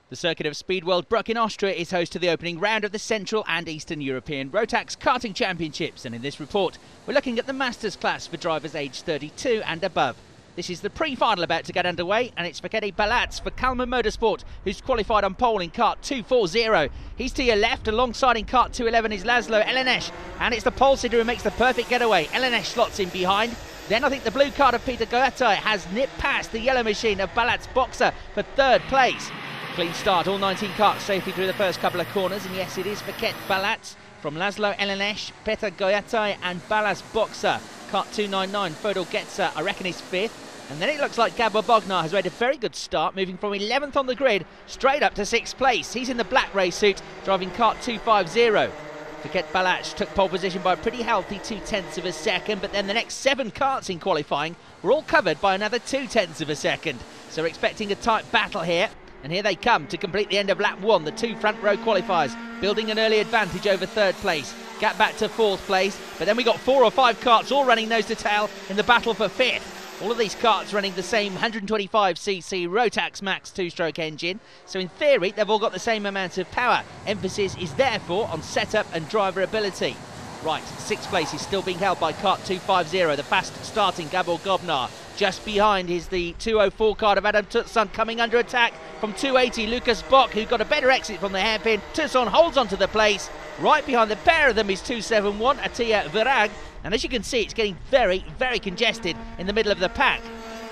The circuit of Speedworld Bruck in Austria is host to the opening round of the Central and Eastern European Rotax Karting Championships, and in this report we're looking at the Masters class for drivers aged 32 and above. This is the pre-final about to get underway, and it's Fekete Balatz for Kalman Motorsport, who's qualified on pole in kart 240. He's to your left, alongside in kart 211 is Laszlo Ellenes, and it's the pole sitter who makes the perfect getaway. Ellenes slots in behind. Then I think the blue kart of Peter Goethe has nipped past the yellow machine of Balatz Boxer for third place. Clean start, all 19 karts safely through the first couple of corners, and yes, it is Fekete Balatz from Laszlo Ellenes, Peter Goethe and Balatz Boxer. Kart 299, Fodor Getzer, I reckon is fifth. And then it looks like Gabor Bognar has made a very good start, moving from 11th on the grid straight up to 6th place. He's in the black race suit, driving kart 250. Fekete Balatz took pole position by a pretty healthy 0.2 of a second, but then the next 7 karts in qualifying were all covered by another 0.2 of a second. So we're expecting a tight battle here. And here they come to complete the end of lap 1, the 2 front row qualifiers, building an early advantage over third place. Gap back to 4th place, but then we got 4 or 5 karts all running nose to tail in the battle for 5th. All of these karts running the same 125cc Rotax Max 2-stroke engine, so in theory they've all got the same amount of power. Emphasis is therefore on setup and driver ability. Right, 6th place is still being held by kart 250, the fast starting Gabor Bognar. Just behind is the 204 kart of Adam Tucson, coming under attack from 280, Lucas Bock, who got a better exit from the hairpin. Tucson holds onto the place. Right behind the pair of them is 271, Attila Virag, and as you can see, it's getting very, very congested in the middle of the pack.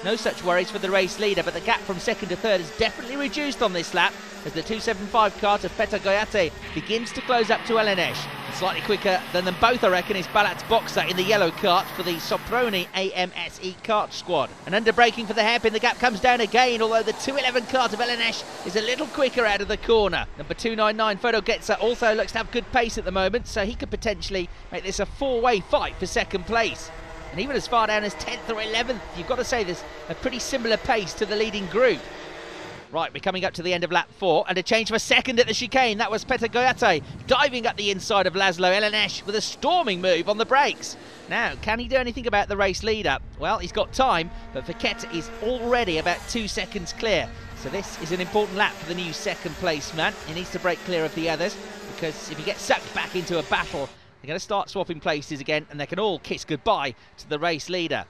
No such worries for the race leader, but the gap from second to third has definitely reduced on this lap as the 275 kart of Peter Goethe begins to close up to Ellenes. Slightly quicker than them both, I reckon, is Balatz Boxer in the yellow kart for the Soproni AMSE kart squad. And under braking for the hairpin, the gap comes down again, although the 211 kart of Ellenes is a little quicker out of the corner. Number 299, Fodor Getzer, also looks to have good pace at the moment, so he could potentially make this a 4-way fight for second place. And even as far down as 10th or 11th, you've got to say there's a pretty similar pace to the leading group. Right, we're coming up to the end of lap 4, and a change for second at the chicane. That was Peter Goethe diving up the inside of Laszlo Ellenes with a storming move on the brakes. Now, can he do anything about the race leader? Well, he's got time, but Fekete is already about 2 seconds clear. So this is an important lap for the new second place man. He needs to break clear of the others, because if he gets sucked back into a battle, they're going to start swapping places again, and they can all kiss goodbye to the race leader.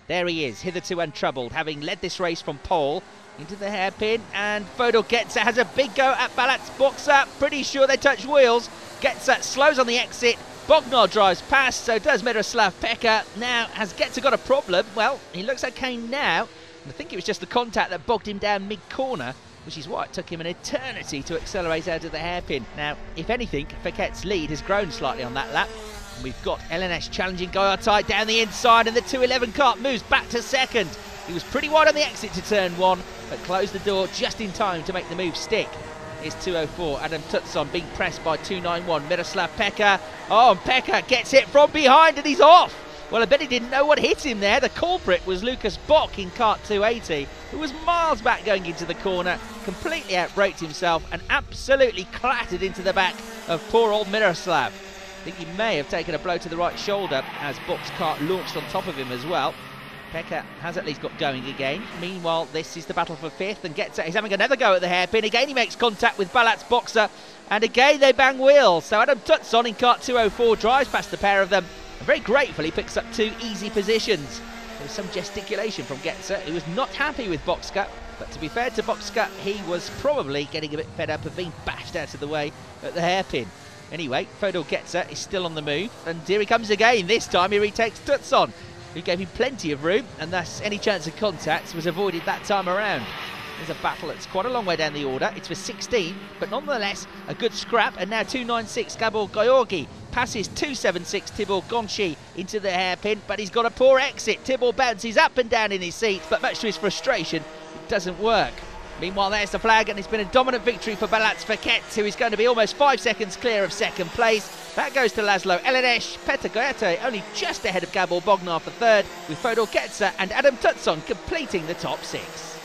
There he is, hitherto untroubled, having led this race from pole into the hairpin, and Fodor Getzer has a big go at Balatz Boxer. Pretty sure they touch wheels. Getzer slows on the exit. Bognar drives past, so does Miroslav Pekka. Now, has Getzer got a problem? Well, he looks okay now. And I think it was just the contact that bogged him down mid-corner, which is why it took him an eternity to accelerate out of the hairpin. Now, if anything, Fekete's lead has grown slightly on that lap. And we've got Ellenes challenging Goethe down the inside, and the 211 kart moves back to second. He was pretty wide on the exit to turn 1, but closed the door just in time to make the move stick. Here's 204, Adam Tucson being pressed by 291, Miroslav Pekka. Oh, and Pekka gets hit from behind and he's off. Well, I bet he didn't know what hit him there. The culprit was Lucas Bock in kart 280, who was miles back going into the corner, completely outbraked himself and absolutely clattered into the back of poor old Miroslav. I think he may have taken a blow to the right shoulder as Bock's kart launched on top of him as well. Pekka has at least got going again. Meanwhile, this is the battle for 5th, and he's having another go at the hairpin. Again, he makes contact with Balatz Boxer, and again they bang wheels. So Adam Tucson in kart 204 drives past the pair of them, and very gratefully picks up 2 easy positions. There was some gesticulation from Getzer, who was not happy with Boxer, but to be fair to Boxer, he was probably getting a bit fed up of being bashed out of the way at the hairpin. Anyway, Fodor Getzer is still on the move, and here he comes again. This time he retakes Tucson, who gave him plenty of room, and thus any chance of contact was avoided that time around. There's a battle that's quite a long way down the order. It's for 16, but nonetheless a good scrap, and now 296 Gabor Georgi passes 276 Tibor Gonchi into the hairpin, but he's got a poor exit. Tibor bounces up and down in his seat, but much to his frustration, it doesn't work. Meanwhile, there's the flag, and it's been a dominant victory for Balatz Fekete, who is going to be almost 5 seconds clear of second place. That goes to Laszlo Ellenes. Peter Goethe only just ahead of Gabor Bognar for third, with Fodor Getzer and Adam Tucson completing the top 6.